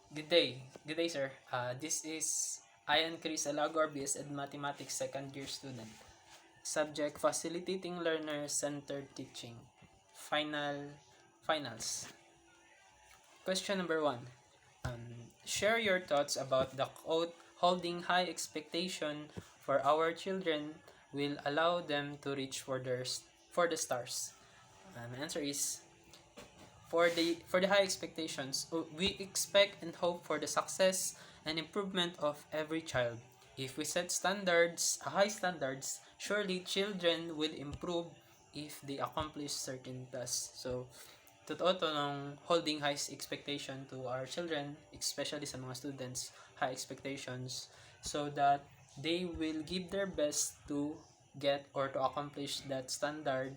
Good day, sir. This is Ian Chris Agor, BSed Mathematics second year student. Subject: Facilitating Learner-Centered Teaching. Finals. Question number 1. Share your thoughts about the quote, "Holding high expectation for our children will allow them to reach for the stars." My answer is, for the high expectations, we expect and hope for the success and improvement of every child. If we set high standards, surely children will improve if they accomplish certain tasks. So, totoo to nung holding high expectation to our children, especially sa mga students, high expectations, so that they will give their best to get or to accomplish that standard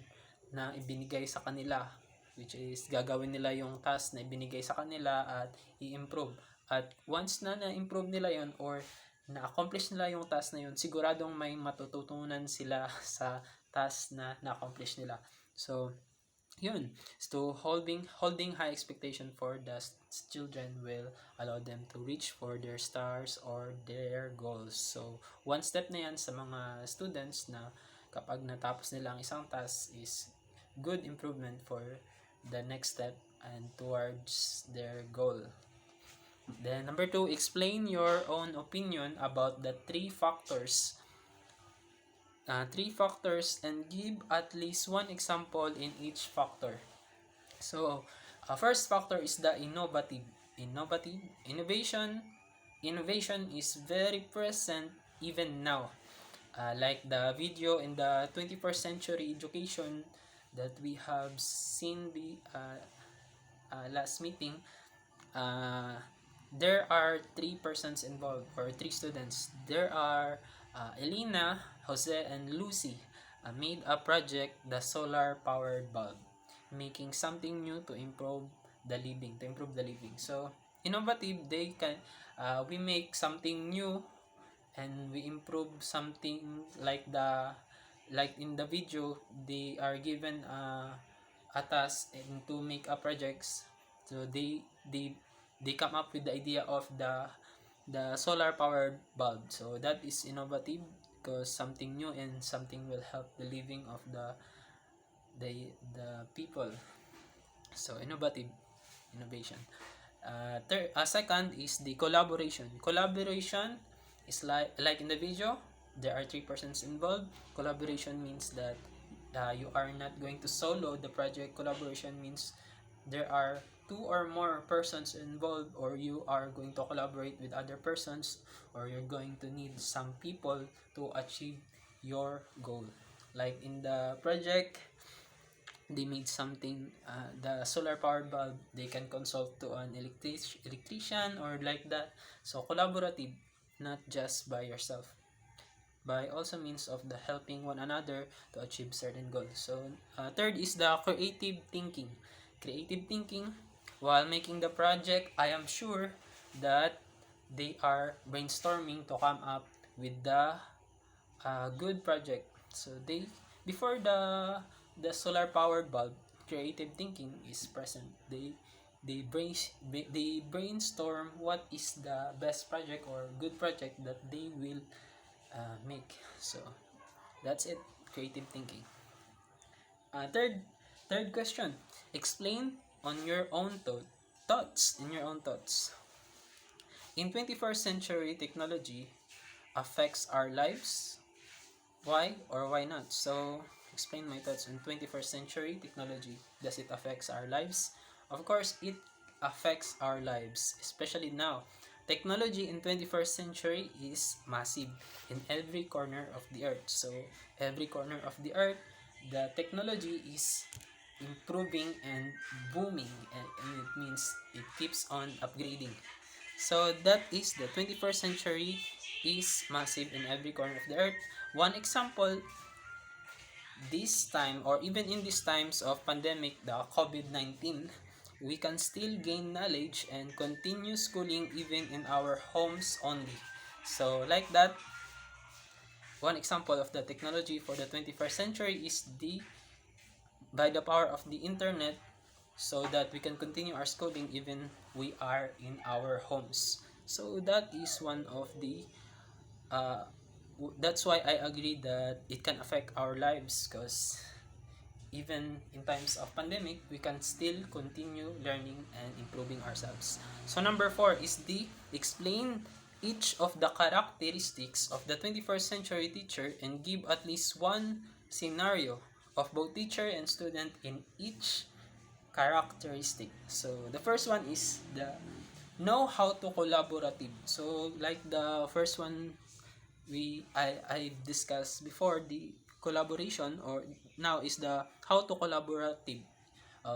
na ibinigay sa kanila, which is gagawin nila yung task na ibinigay sa kanila at i-improve. At once na na-improve nila yon or na-accomplish nila yung task na yun, siguradong may matututunan sila sa task na na-accomplish nila. So, yun. So, holding high expectation for the children will allow them to reach for their stars or their goals. So, one step na yan sa mga students na kapag natapos nila ang isang task is good improvement for the next step and towards their goal. Then number 2, explain your own opinion about the three factors and give at least one example in each factor. So, first factor is the innovation is very present even now. Like the video in the 21st century education that we have seen the last meeting, there are 3 persons involved or 3 students. There are Elena, Jose, and Lucy made a project, the solar powered bulb, making something new to improve the living. So innovative, we make something new and we improve something like in the video they are given a task and to make a projects. So they come up with the idea of the solar powered bulb. So that is innovative because something new and something will help the living of the people. So innovation. Second is the collaboration. Collaboration is like in the video, there are 3 persons involved. Collaboration means that you are not going to solo the project. Collaboration means there are 2 or more persons involved, or you are going to collaborate with other persons, or you're going to need some people to achieve your goal. Like in the project, they made something, the solar powered bulb, they can consult to an electrician or like that. So collaborative, not just by yourself, by also means of the helping one another to achieve certain goals. So third is the creative thinking. While making the project, I am sure that they are brainstorming to come up with the good project. So before the solar powered bulb, creative thinking is present. They brainstorm what is the best project or good project that they will make. So that's it, creative thinking. Third question, explain on your own thoughts. In 21st century, technology affects our lives. Why or why not? So explain my thoughts on 21st century technology. Does it affects our lives? Of course it affects our lives, especially now. Technology in 21st century is massive in every corner of the earth. So every corner of the earth, the technology is improving and booming, and it means it keeps on upgrading. So that is the 21st century is massive in every corner of the earth. One example, this time or even in these times of pandemic, the COVID-19, we can still gain knowledge and continue schooling even in our homes only. So like that, one example of the technology for the 21st century is by the power of the internet, so that we can continue our schooling even we are in our homes. So that is one of the that's why I agree that it can affect our lives, because even in times of pandemic, we can still continue learning and improving ourselves. So number 4 is the explain each of the characteristics of the 21st century teacher and give at least one scenario of both teacher and student in each characteristic. So the first one is the know how to collaborative. So like the first one I discussed before, the collaboration, or now is the how to collaborative.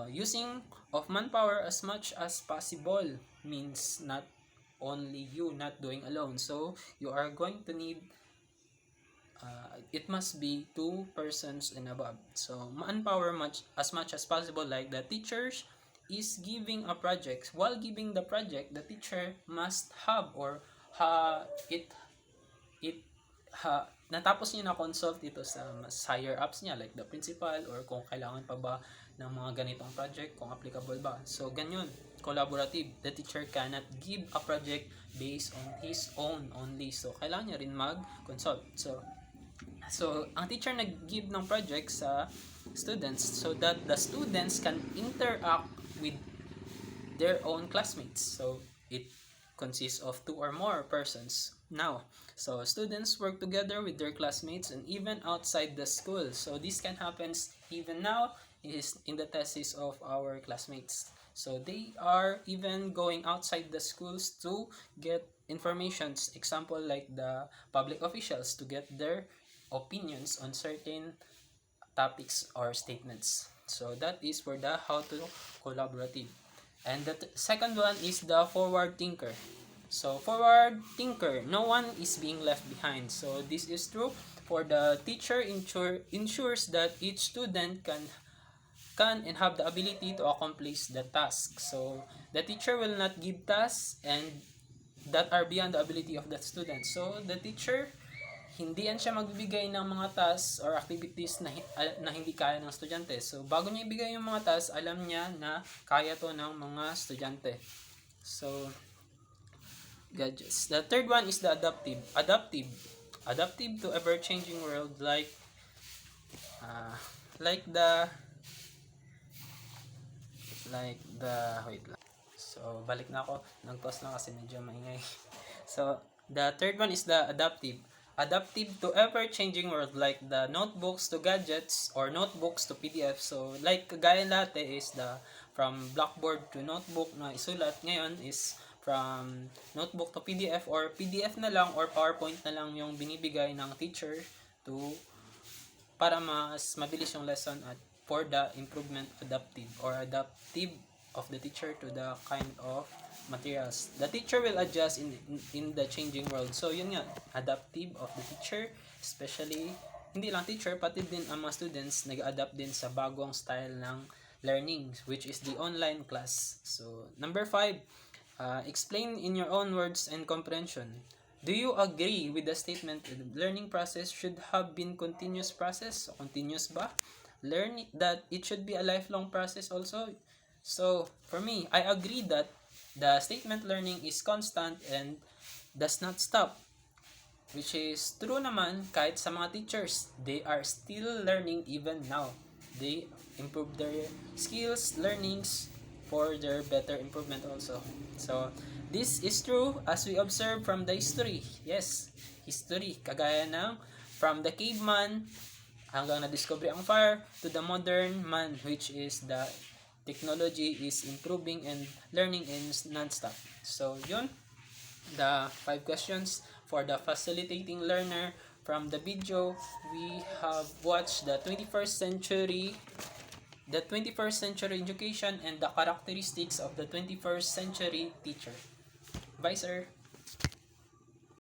Using of manpower as much as possible means not only you not doing alone. So you are going to need it must be 2 persons and above. So manpower much as possible, like the teachers is giving a project. While giving the project, the teacher must have or it natapos niya na consult ito sa mas higher ups niya, like the principal, or kung kailangan pa ba ng mga ganitong project, kung applicable ba. So ganyan, collaborative. The teacher cannot give a project based on his own only. So kailangan niya rin mag-consult. So ang teacher nag-give ng project sa students so that the students can interact with their own classmates. So it consists of 2 or more persons now. So students work together with their classmates and even outside the school. So this can happen even now is in the thesis of our classmates. So they are even going outside the schools to get informations. Example like the public officials to get their opinions on certain topics or statements. So that is for the how to collaborative. And the second one is the forward thinker. So forward thinker, no one is being left behind. So this is true for the teacher ensures that each student can and have the ability to accomplish the task. So the teacher will not give tasks and that are beyond the ability of the student. So the teacher hindi yan siya magbibigay ng mga tasks or activities na hindi kaya ng estudyante. So, bago niya ibigay yung mga tasks, alam niya na kaya to ng mga estudyante. So, gadgets. The third one is the adaptive. Adaptive to ever-changing world like the wait lang. So, balik na ako. Nag-pause lang kasi medyo maingay. So, the third one is the adaptive to ever-changing world like the notebooks to gadgets or notebooks to PDF. So, like kagaya dati is the from blackboard to notebook na isulat. Ngayon is from notebook to PDF or PDF na lang or PowerPoint na lang yung binibigay ng teacher para mas mabilis yung lesson at for the improvement adaptive of the teacher to the kind of materials. The teacher will adjust in the changing world. So yun nga, adaptive of the teacher, especially hindi lang teacher pati din ang mga students nag-adapt din sa bagong style ng learning which is the online class. So number 5, explain in your own words and comprehension. Do you agree with the statement that the learning process should have been continuous process? Continuous ba? Learn that it should be a lifelong process also. So for me, I agree that the statement learning is constant and does not stop, which is true naman kahit sa mga teachers. They are still learning even now. They improve their skills, learnings for their better improvement also. So this is true as we observe from the history. Yes, history. Kagaya ng from the caveman hanggang na-discover ang fire to the modern man, which is the technology is improving and learning is non-stop. So yun, the 5 questions for the facilitating learner. From the video, we have watched the 21st century education and the characteristics of the 21st century teacher. Bye, sir.